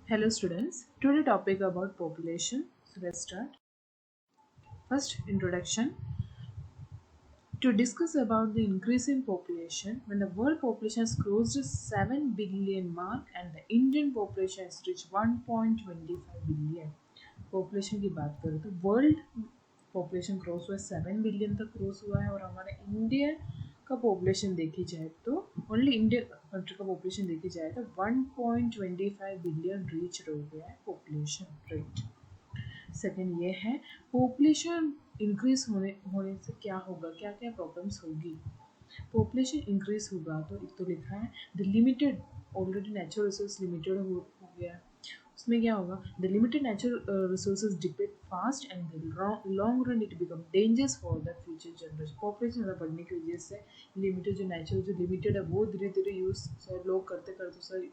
Hello students, today topic about population. So let's start. First introduction. To discuss about the increasing population, when the world population has crossed the 7 billion mark and the Indian population has reached 1.25 billion. Population की बात करें तो world population cross हुआ है 7 billion तक cross हुआ है और हमारा इंडिया का पॉपुलेशन देखी जाए तो ओनली इंडिया कंट्री का पॉपुलेशन देखी जाए तो 1.25 बिलियन रीच हो गया है पॉपुलेशन रेट। सेकेंड ये है पॉपुलेशन इंक्रीज होने से क्या होगा, क्या क्या प्रॉब्लम्स होगी। पॉपुलेशन इंक्रीज होगा तो एक तो लिखा है the limited, already natural resource limited हो गया है, उसमें क्या होगा the limited natural resources depend fast and long run it become dangerous for the future generation. Population ज़्यादा बढ़ने की वजह से लिमिटेड जो नेचुरल जो लिमिटेड है वो धीरे धीरे यूज़ सर लोग करते करते सर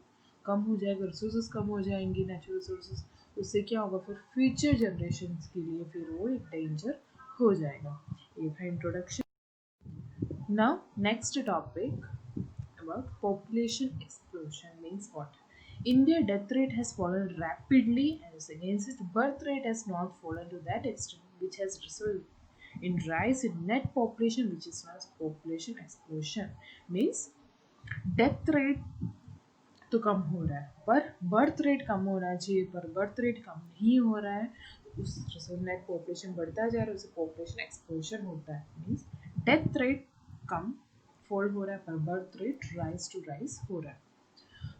कम हो जाएगा, रिसोर्सेज कम हो जाएंगी नेचुरल रिसोर्सेज, उससे क्या होगा फिर फ्यूचर जनरेशन के लिए फिर वो एक डेंजर हो जाएगा। ये था introduction. Now next topic about population explosion means what? India death rate has fallen rapidly and as against its birth rate has not fallen to that extent, which has resulted in rise in net population, which is known as population explosion. Means death rate तो कम हो रहा है पर birth rate कम होना चाहिए, पर birth rate कम नहीं हो रहा है, उस से नेट पॉपुलेशन बढ़ता जा रहा है, उससे पॉपुलेशन एक्सप्लोजन होता है। मीन्स डेथ रेट कम फॉल हो रहा है पर birth rate rise to rise हो रहा है।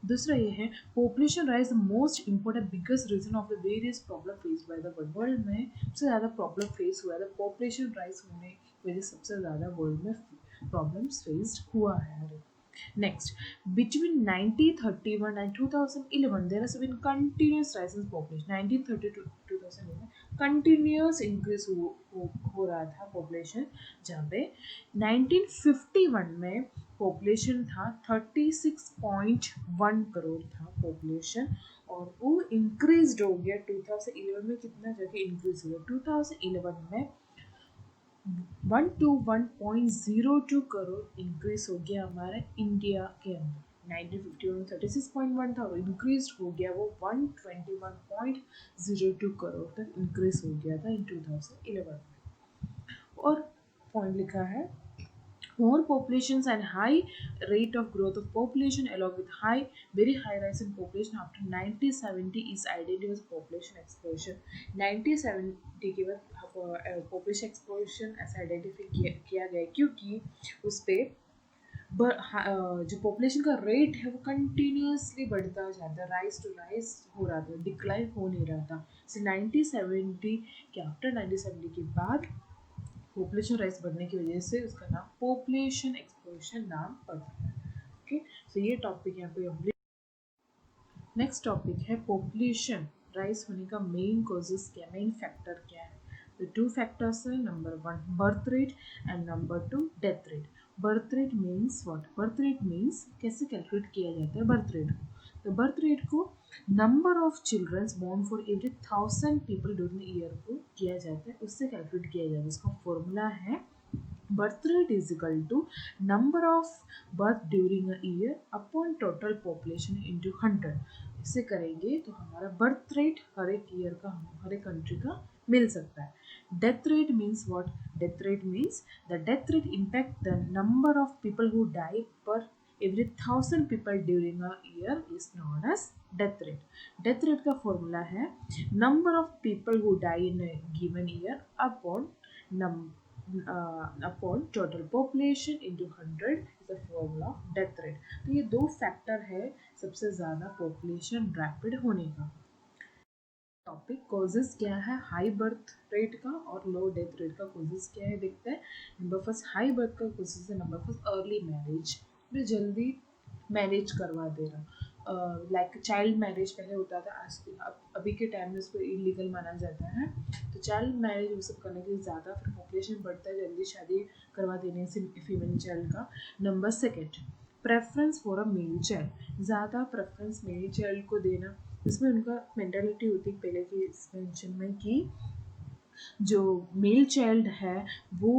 दूसरा ये है population rise the most important biggest reason of the various problem face by the world. World में सबसे ज़्यादा प्रॉब्लम फेस हुआ है, पॉपुलेशन राइज होने की वजह से सबसे ज़्यादा वर्ल्ड में प्रॉब्लम्स फेस्ड हुआ है। Next, between 1931 and 2011, there has been continuous rise in population. 1930 to 2011 continuous increase हो रहा था population, जहाँ पे 1951 में population था 36.1 करोड़ था population और वो increased हो गया 2011 में। कितना जगह increase हुआ 2011 में 121.02 करोड़ इंक्रीज हो गया हमारे इंडिया के अंदर। 1951 में 36.1 था और इंक्रीज हो गया वो 121.02 करोड़ तक इंक्रीज हो गया था इन 2011 में। और पॉइंट लिखा है more populations and high rate of growth of population along with very high rise in population after 1970 is identified as population explosion। 1970 के बाद population explosion ऐसा आइडेंटिफाई किया गया क्योंकि उस पर जो पॉपुलेशन का रेट है वो कंटिन्यूसली बढ़ता जाता है, राइज टू राइज हो रहा था, डिक्लाइन हो नहीं रहा था। 1970 के आफ्टर 1970 के बाद पॉपुलेशन राइज बढ़ने की वजह से उसका नाम पॉपुलेशन एक्सप्लोजन नाम पड़ा है। ओके, सो ये टॉपिक यहाँ पे कंप्लीट। नेक्स्ट टॉपिक है पॉपुलेशन राइज होने का मेन कॉजेस क्या, मेन फैक्टर क्या है। तो टू फैक्टर्स है, number 1 birth rate and number 2 death rate. Birth rate means what? Birth rate means कैसे कैलकुलेट किया जाता है बर्थ रेट को? तो बर्थ रेट को number of childrens born for every 1000 people during the year को किया जाता है, उससे कैलकुलेट किया जाता है। इसका फॉर्मूला है birth rate is equal to number of birth during a year upon total population into 100। इससे करेंगे तो हमारा बर्थ रेट हर एक ईयर का हर एक कंट्री का मिल सकता है। Death rate means what? Death rate means the death rate impact the number of people who die per every 1000 people during a year is known as death rate। death rate का formula है number of people who die in a given year upon total population into 100 is the formula of death rate। तो ये दो factor है सबसे ज़्यादा population rapid होने का। टॉपिक कॉजेस क्या है हाई बर्थ रेट का और लो डेथ रेट का कॉजेस क्या है देखते हैं। नंबर फर्स्ट हाई बर्थ का कॉजेस है, नंबर फर्स्ट अर्ली मैरिज, जो जल्दी मैरिज करवा दे रहा, लाइक चाइल्ड मैरिज पहले होता था, आज अभी के टाइम में उसको इलीगल माना जाता है। तो चाइल्ड मैरिज वो सब करने के लिए ज़्यादा फिर पॉपुलेशन बढ़ता है, जल्दी शादी करवा देने से फीमेल चाइल्ड का। Number second preference for a male child, ज़्यादा प्रेफरेंस मेल चाइल्ड को देना। इसमें उनका मेंटालिटी होती है पहले की एक्सपेंशन में कि जो मेल चाइल्ड है वो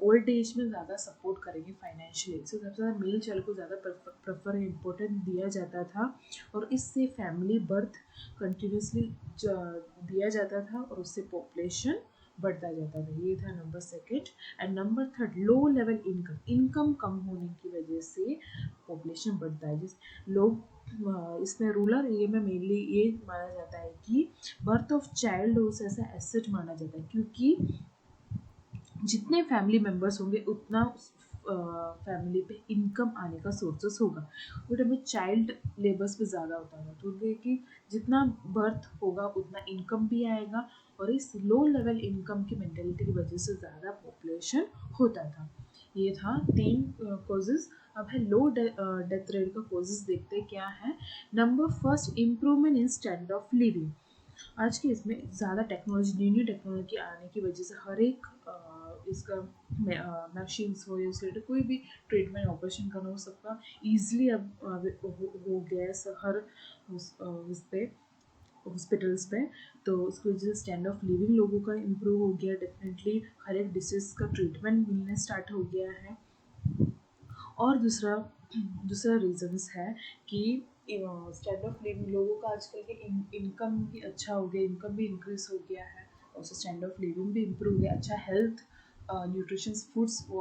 ओल्ड एज में ज़्यादा सपोर्ट करेंगे फाइनेंशियली, सो सबसे ज़्यादा मेल चाइल्ड को ज़्यादा प्रेफर इम्पोर्टेंट दिया जाता था, और इससे फैमिली बर्थ कंटिन्यूसली दिया जाता था और उससे पॉपुलेशन बढ़ता जाता था। ये था number second. And number third, low level income, income कम होने की वजह से पॉपुलेशन बढ़ता है। जिस लोग इसमें रूरल एरिया में मेनली ये माना जाता है कि बर्थ ऑफ चाइल्ड उस ऐसा एसेट माना जाता है, क्योंकि जितने फैमिली मेम्बर्स होंगे उतना फैमिली पे इनकम आने का सोर्सेस होगा। वो टाइम में चाइल्ड लेबर्स पे ज़्यादा होता था, तो उनके कि जितना बर्थ होगा उतना इनकम भी आएगा, और इस लो लेवल इनकम की मेंटेलिटी की वजह से ज़्यादा पॉपुलेशन होता था। ये था 3 कॉजेज़। अब है लो डेथ रेट का कॉजेज़, देखते क्या है। Number first, improvement in standard of living. आज के इसमें ज़्यादा टेक्नोलॉजी, न्यू टेक्नोलॉजी आने की वजह से हर एक इसका मशीन्स हो या उससे कोई भी ट्रीटमेंट ऑपरेशन करना हो सबका ईजिली अब हो गया है हर उस पे हॉस्पिटल्स पे। तो उसकी वजह से स्टैंडर्ड ऑफ लिविंग लोगों का इम्प्रूव हो गया, डेफिनेटली हर एक डिसीज़ का ट्रीटमेंट मिलने स्टार्ट हो गया है। और दूसरा दूसरा रीजंस है कि स्टैंडर्ड ऑफ लिविंग लोगों का आजकल के इनकम भी अच्छा हो गया, इनकम भी इंक्रीज हो गया है, और उससे स्टैंडर्ड ऑफ लिविंग भी इम्प्रूव हो गया, अच्छा हेल्थ न्यूट्रिशंस फूड्स वो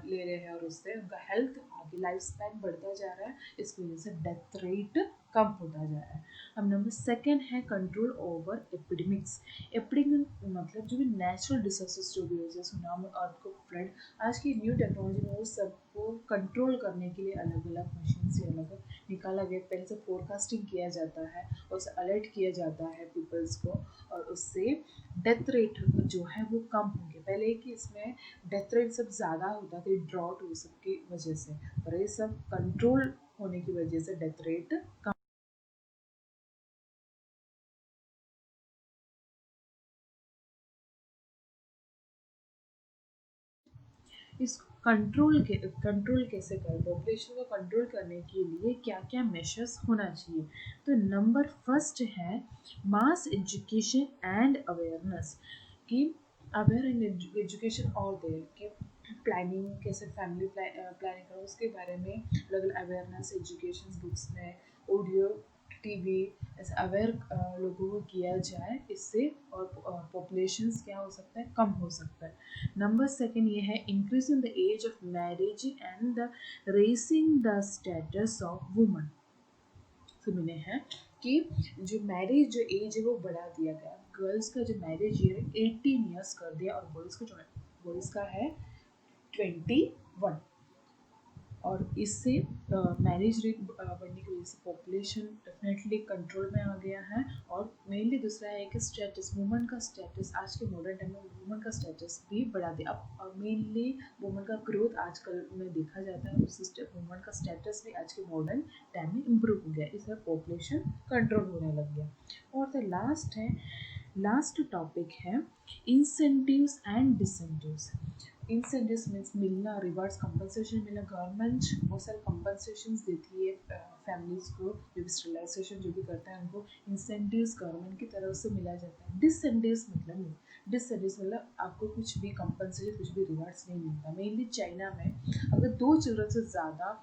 ले रहे हैं, और उससे उनका हेल्थ आगे लाइफ स्पैन बढ़ता जा रहा है, इसकी वजह से डेथ रेट कम होता जा रहा है। अब नंबर सेकेंड है कंट्रोल ओवर एपिडेमिक्स। एपिडेमिक मतलब जो भी नेचुरल डिसास्टर्स जो भी हो, जैसे सुनामी, अर्थक्वेक, फ्लड, आज की न्यू टेक्नोलॉजी में वो सबको कंट्रोल करने के लिए अलग अलग मशीन से अलग निकाला गया। पहले से फोरकास्टिंग किया जाता है और उसे अलर्ट किया जाता है पीपल्स को, और उससे डेथ रेट जो है वो कम होंगे। पहले कि इसमें डेथ रेट सब ज़्यादा होता था ड्रॉट वो सब की वजह से, पर ये सब कंट्रोल होने की वजह से डेथ रेट कम। इस कंट्रोल कैसे करें, पॉपुलेशन को कंट्रोल करने के लिए क्या क्या मेशर्स होना चाहिए। तो नंबर फर्स्ट है मास एजुकेशन एंड अवेयरनेस, कि अवेयर इन एजुकेशन और देर कि प्लानिंग कैसे फैमिली प्लानिंग करो उसके बारे में अलग अलग अवेयरनेस एजुकेशन बुक्स में, ऑडियो, टीवी, ऐसे अवेयर लोगों को किया जाए, इससे और पॉपुलेशंस क्या हो सकता है, कम हो सकता है। नंबर सेकेंड ये है increasing the age of marriage and the raising the status of woman. तो मैंने है कि जो मैरिज जो एज है वो बढ़ा दिया गया, गर्ल्स का जो मैरिज ईयर 18 ईयर्स कर दिया, और बॉयज़ का है 21। और इससे मैरिज रेट बढ़ने की वजह से पॉपुलेशन डेफिनेटली कंट्रोल में आ गया है। और मेनली दूसरा है कि स्टेटस, वुमन का स्टेटस आज के मॉडर्न टाइम में वुमन का स्टेटस भी बढ़ा दिया। अब मेनली वुमन का ग्रोथ आजकल में देखा जाता है, उस वुमन का स्टेटस भी आज के मॉडर्न टाइम में इम्प्रूव हो गया, इससे पॉपुलेशन कंट्रोल होने लग गया। और द लास्ट टॉपिक है इंसेंटिव्स एंड डिसेंटिव्स। इंसेंटिव्स मीन्स मिलना, रिवार्ड्स, कंपनसेशन मिलना। गवर्नमेंट बहुत सारे कंपनसेशन देती है फैमिलीज को, जो भी स्टेलाइजेशन जो भी करता है उनको इंसेंटिव्स गवर्नमेंट की तरफ से मिला जाता है। डिसेंटिव्स मतलब नहीं, डिसेंटिव्स मतलब आपको कुछ भी कंपनसेशन, कुछ भी रिवार्ड्स नहीं मिलता। मेनली चाइना में अगर 2 चिल्ड्रन से ज़्यादा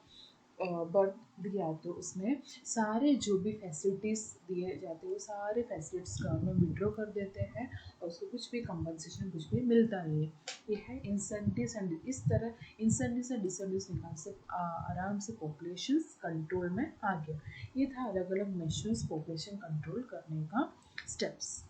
बर्थ दिया तो उसमें सारे जो भी फैसिलिटीज़ दिए जाते हैं वो सारे फैसिलिटीज़ गवर्नमेंट विड्रॉ कर देते हैं, और उसको कुछ भी कंपनसेशन कुछ भी मिलता नहीं है। ये है इंसेंटिव्स एंड इस तरह इंसेंटिव्स एंड डिसेंटिव्स निकाल से आराम से पॉपुलेशन कंट्रोल में आ गया। ये था अलग अलग मेजर्स पॉपुलेशन कंट्रोल करने का स्टेप्स।